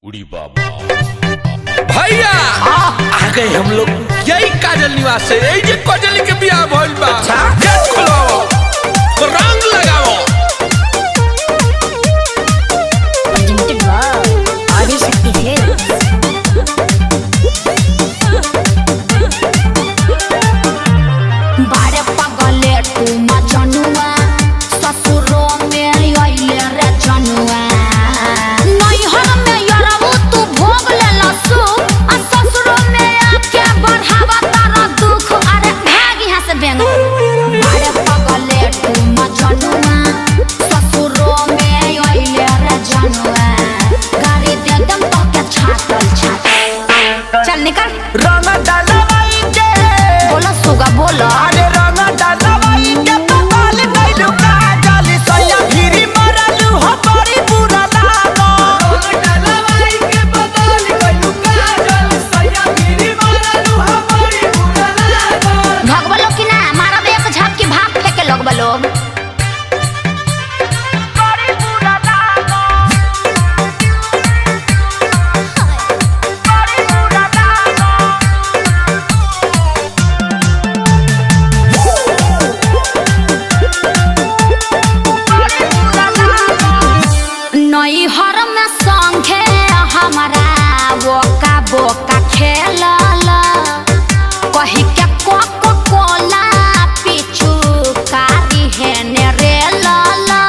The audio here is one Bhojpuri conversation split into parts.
उड़ी बाबा भैया आ गए हम लोग। यही काजल निवास है, यही जे काजल के बियाह भइल बा। गेट खोलो, रंग लगाओ। बारे पगले तू मजनुआ ससुरो में आइले रे जनुआ नैहर में यरबू तू भोग ले लसु आ ससुरो में आके बढ़ावा तारा दुख। अरे भाग यहाँ से बेंग। बारे पगले तू मजनुआ ससुरो में आइले रे जनुआ गाड़ी दे दम तो के छातल छातल। चल निकल। रंग डालवाई के बोला सुगा बोला। अरे रंग डालवाई के पताल गइलू काजल सैया भिरी मरलू हो बड़ी बुरा लागो। रंग डालवाई के पताल गइलू काजल सैया भिरी मरलू हो बड़ी बुरा लागो। भगवा लोग की ना मारा एक झाप की भाप फेंके लोग लोग। बड़ी बुरा लागो, बड़ी बुरा लागो। नैहर में संगे हमारा बोका बोका खेलल कही के कोको कोला पीछू कारी है ने रे लाला।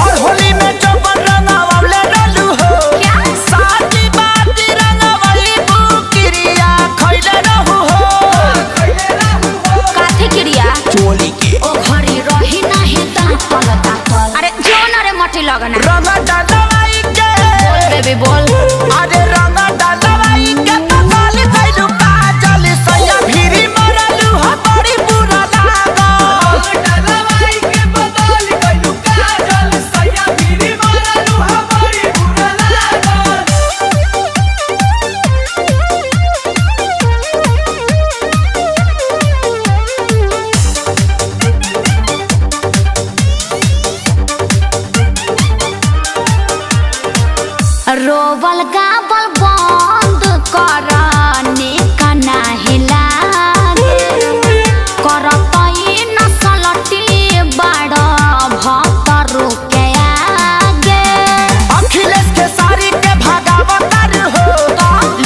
और होली में चौपन रंगावले रहलू हो क्या साथी बाती रंगावली बुकिरिया खइले रहू हो। काथी क्रिया चोली के ओ घरी रही नहीं दांतल दांतल। अरे जोन रे मटी लगना। रंग डालवाई के बोल बेबी बोल। अरे रंग डालवाई के पताल गइलू काजल सैया भिरी मरलू हो बड़ी बुरा लागो। रंग डालवाई के पताल गइलू काजल सैया भिरी मरलू हो बड़ी बुरा लागो। रोवल गावल बंद कर निकना हिलागे करतई नसलटी बड़ भक्त रुके आगे। अखिलेश के सारी के भागावतार हो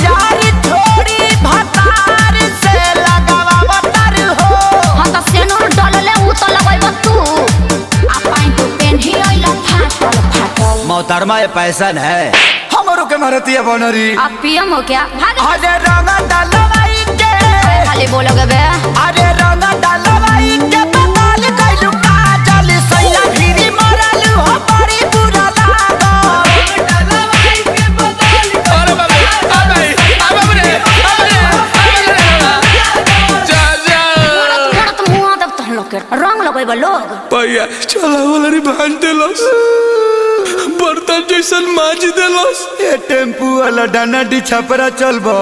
यारी थोड़ी भतार से लगावतार हो। हाँ तो सेनुर डलले उ तो लगैब तू आ पाई तू पेन्ही अइला फाटल फाटल। मोहतरमा ये पैसन है हमरो के मारतिया बनरी। अब पीएम हो क्या भाग। अरे रंग डालवाई के खाली बोलोगे बे। अरे रंग डालवाई के पताल गइलू काजल सैया भिरी मरलू हो बड़ी बुरा लागो। रंग डालवाई के पताल अरे बाबा आ भाई आ बाबा रे जा जा मोरत मुआ दब तहन लोग के रंग लगैब लोग। भैया चला वाला रे भांज देलस, बर्तन जैसन माज देलस। ये टेम्पू वाला डाना डी छपरा चलबो।